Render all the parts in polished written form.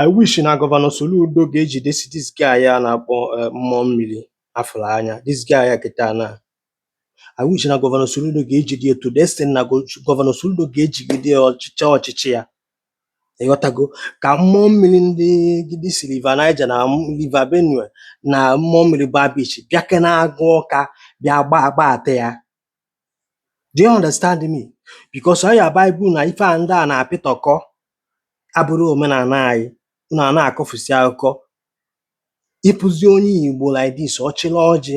I wish na Governor Soludo ga-ejidesi this guy ya na-akpọ mmụọ mmiri afụrụ anya. This guy ya kịta na I wish na Governor Soludo ga-ejide ya to the extent na Governor Soludo ga-ejigide ọchịchị ya. Ịghọtago ka mmụọ mmiri ndị si River Niger na River Benue na mmụọ mmiri Bar Beach bịa ke na-agụ ọka bịa agba ate ya. Do you understand me? Because ọ ya Bible na ife a ndị a na-apịtọkọ abụrụ omenala anyị unu a na-akọfusi akụkọ ịpụzi onye Igbo like this ọchịla ọjị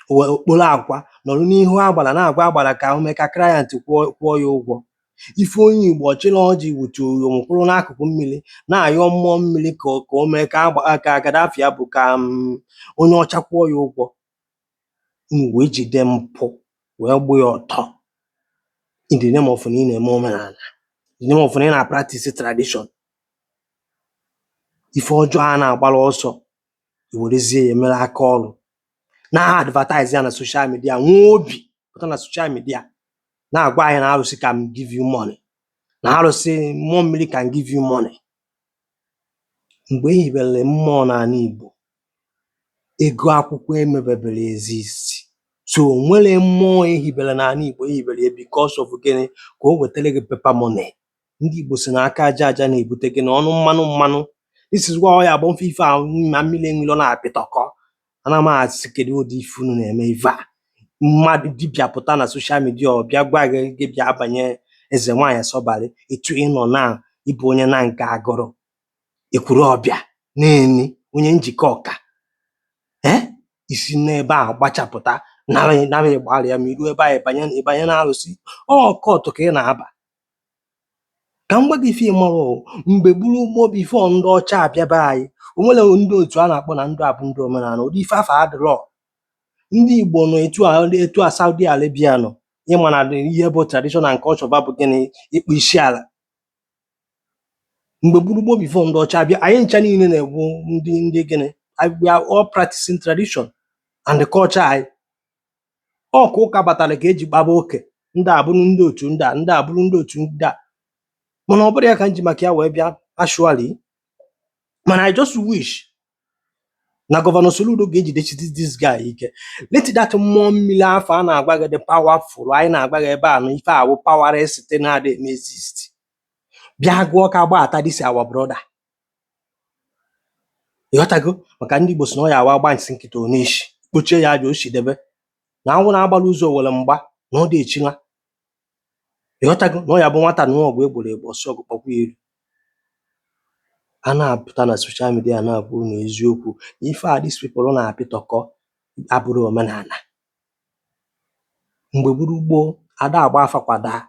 okporo akwa nọrọ n'ihu agbara na-agwa agbara ka ume ka client kwụọ ya ụgwọ. Ife onye Igbo ọchịla ọjị wutu mkpụrụ n'akụkụ mmiri na-ayọ mmụọ mmiri ka o mee ka Gaddafi bụ ka onye ọcha kwụọ ya ụgwọ. Unu wee jide mpụ wee gbuo ya ọtọ in the name of na ị na-eme omenala, in the name of na ị na-practice tradition. Ife ọjọọ a na-agbara ọsọ iwerezie ya mere aka ọrụ na-advertise ya na social media, nwee obi pụta na social media na-agwa anyị na arụsị can give you money, na arụsị mmụọ mmiri can give you money. Mgbe ehibere mmụọ n'ala Igbo, ego akwụkwọ emebebere exist. So nwere mmụọ ehibere n'ala Igbo ehibere because of gịnị ka o wetara gị paper money. Ndị Igbo si na aka aja aja na-ebute gị na ọnụ mmanụ mmanụ. This is why ya bụ mfe ife ahụ ma mmiri enwilo na-apịtọkọ. Ana m asị kedu ụdị ife unu na-eme ife a. Mmadụ dibịa pụta na social media ọ bịa gwa gị bịa banye eze nwaanyị Sọbalị etu ị nọ na ịbụ onye na nke agụrụ ekwuru ọbịa na-eni onye njikọ ọka isi n'ebe a gbachapụta na ịgbalị ya ma iru ebe anyị ịbanye na arụsị kọtụ ka ị na-aba. Ka m gwa gị ife ịmarụ mgbe gburu ugbo bifo ndị ọcha abịaba anyị onwere ndị otu a na-akpọ na ndụ abụ ndị omenala ụdị ife afọ adịrọ. Ndị Igbo nọ etu a Saudi Arabia nọ ịma na ihe bụ traditional nke ọchọba bụ gịnị ịkpụ isi ala. Mgbe gburu ugbo bifo ndị ọcha abịa anyị ncha niile na-egbu ndị gịnị we are all practicing tradition and the culture anyị. Ka ụka batara ka eji gbaba oke ndị abụrụ ndị otu ndị a ndị abụrụ ndị otu ndị a. Mana ọ bụrụ ya ka m ji maka ya wee bịa actually. Mana I just wish na Governor Soludo ga-ejidesi this guy ike. Let that mmụọ mmiri afọ a na-agwa gị dị powerful anyị na-agwa gị ebe a na ife awụ power site na adị exist. Bịa gụọ ka gba ata this our brother. Ịghọtago maka ndị Igbo si na ọ ya awa agba nsị nkịta onishi kpochie ya aja oshi debe na anwụ na-agbara ụzọ were mgba na ọ dị echila. Ịghọtago na ọ ya bụ nwata na ọgụ egboro egbo ọsọ ọgụ kpọkwa iru. A na-apụta na social media na-abụ na eziokwu ife a these people na-apịtọkọ abụrụ omenala. Mgbe gburu ugbo ada agba afa kwada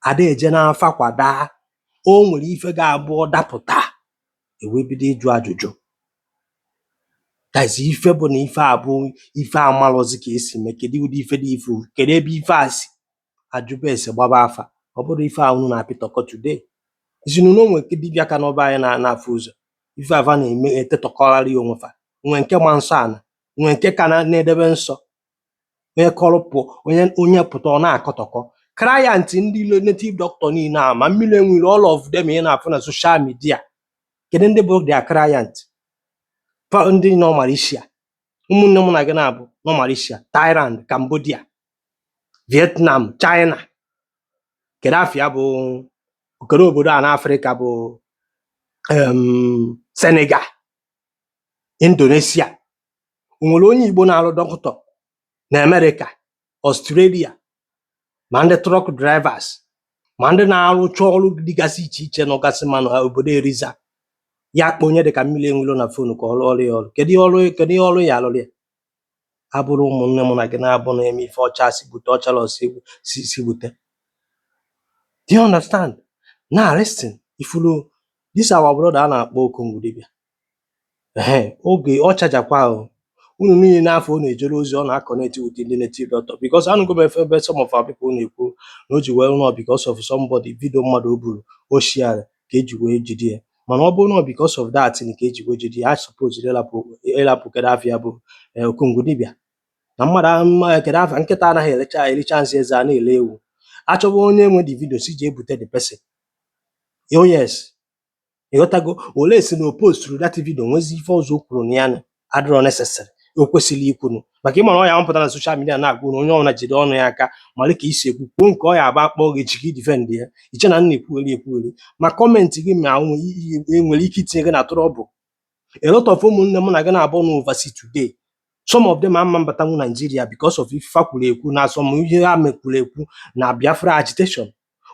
ada eje na afa kwada o nwere ife ga-abụ dapụta ewebido ịjụ ajụjụ. Guys, ife bụ na ife a bụ ife amalọzi ka esi mee kedu ụdị ife dị ife kedu ebe ife a si ajụba ese gbaba afa. Ọ bụrụ ife a unu na-apịtọkọ today izinu na onwe nke dibịa ka n'ọba anyị na-afụ ụzọ ife ava na-eme etetọkọrarị onwefa nwe nke ma nsọ ana nwe nke ka na-edebe nsọ onye kọrọpụ onye pụta ọ na-akọtọkọ. Client ndị native doctor niile a ma mmiri enwere all of them ị na-afụ na social media kedu ndị bụ their client? Ndị nọ Malaysia, ụmụnne m na gị na-abụ nọ Malaysia, Thailand, Cambodia, Vietnam, China. Kedu afịa bụ okere obodo a n'Africa bụ Senegal, Indonesia. Onwere onye Igbo na-alụ dọkịta na America, Australia, ma ndị truck drivers ma ndị na-arụcha ọrụ dịgasị iche iche nọgasị ma obodo eriza ya kpa onye dịka mmiri enwilo na fonu ka ọrụ ya ọrụ. Kedu ihe ọrụ ya alụrụ ya? Abụrụ ụmụnne m na gị na-abụ na-eme ife ọcha si bute ọchala si bute. Do you understand? Na arresting ifulu this our brother a na-akpọ Okongwu dibịa oge ọ chajakwa ahụ unu niile n'afọ ọ na-ejere ozi ọ na-akọneti with ndị native doctor because anụgo m ebe some of our people na-ekwu na o ji wee nọ because of somebody video mmadụ o buru o share ka eji wee jide ya. Mana ọ bụrụ na because of that ka eji wee jide ya I suppose ịlapụ kedu afịa bụ Okongwu dibịa na mmadụ kedu afịa nkịta anaghị ericha nsị eze a na-ele ewu. Achọba onye nwe the video si ji ebute the person. Oh yes, ịghọtago. Ole si na o posturu that video nwezi ife ọzọ o kwuru na ya na adịrọ necessary o kwesịrị ikwunu, maka ịmara ọ ya mpụta na social media na-agwụ na onye ọbụla jide ọnụ ya aka mara ka isi ekwu kwuo nke ọ ya agba akpọ gị echi gị defend ya iche na nna ekwugheri ma kọmentị gị ma nwere ike itinye gị na trọbụl. A lot of ụmụnne m na gị na-abụ n'ovasi today, some of them ama mbatanwu Nigeria because of ife kwuru ekwu na asọm ihe ha mekwuru ekwu na Biafra agitation.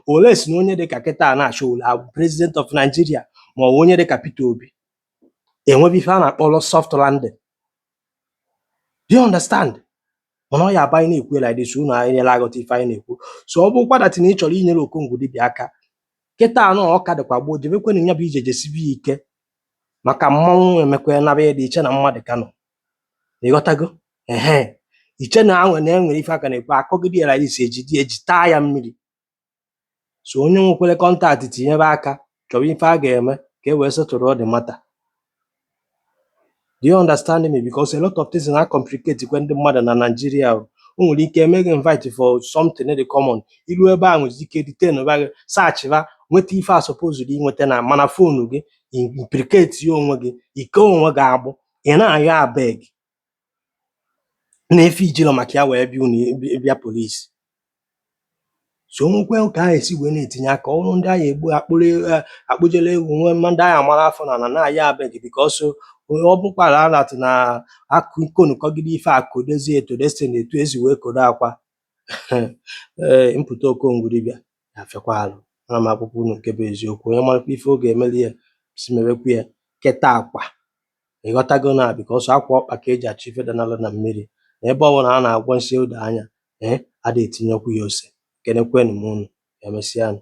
Ole si na onye dịka kịta na-achọ ole president of Nigeria ma ọ onye dịka Peter Obi enwebe ife a na-akpọrọ soft landing. Do you understand? Mana ọ ya aba anyị na-ekwu like this unu anyị nyere aghọta ife anyị na-ekwu. So ọ bụrụkwa dat na ị chọrọ inyere Okongwu dibịa aka kịta anọ ọka dịkwa gboo, jebekwenụ ya bụ ije jesibi ike maka mmanwụ emekwa naba ya dị iche na mmadụ ka nọ. Ịghọtago? Iche na enwere ife aka na-ekwu akọgide ya like this eji taa ya mmiri. So onye nwekwere kọntaktị tinyebe aka chọrọ ife a ga-eme ka e wee setụrụ ọ dị mata. Do you understand me? Because a lot of things na complicate kwe ndị mmadụ na Nigeria. O nwere ike eme gị invite for something dị common, ilu ebe a nwere ike detain ba gị searchba nweta ife a supposed inweta na mana fonu gị implicate ya onwe gị ike onwe gị agbụ ị na-ayọ abeg na-efe ijilo maka ya wee bịa polisi. So nwekwe ka a esi wee na-etinye aka ọrụ ndị agha egbu akpụjele egwu nwe mma ndị agha amara afọ na ya abeg because ọ bụkwara alat na akụ ikonukọgide ife akụ dozie eto destin etu esi wee kodo akwa. Mpụta Okongwu dibịa afịakwa alụ ana m akwụkwọ unu nke bụ eziokwu. Onye marakwa ife oge emeli ya si mewekwu ya keta akwa. Ịghọtago na because akwa ọkpa ka eji achọ ife danalụ na mmiri na ebe ọbụla a na-agwọ nsị ụda anya ada etinyekwu ya ose. Kenekwenụ m unu, emesịanụ.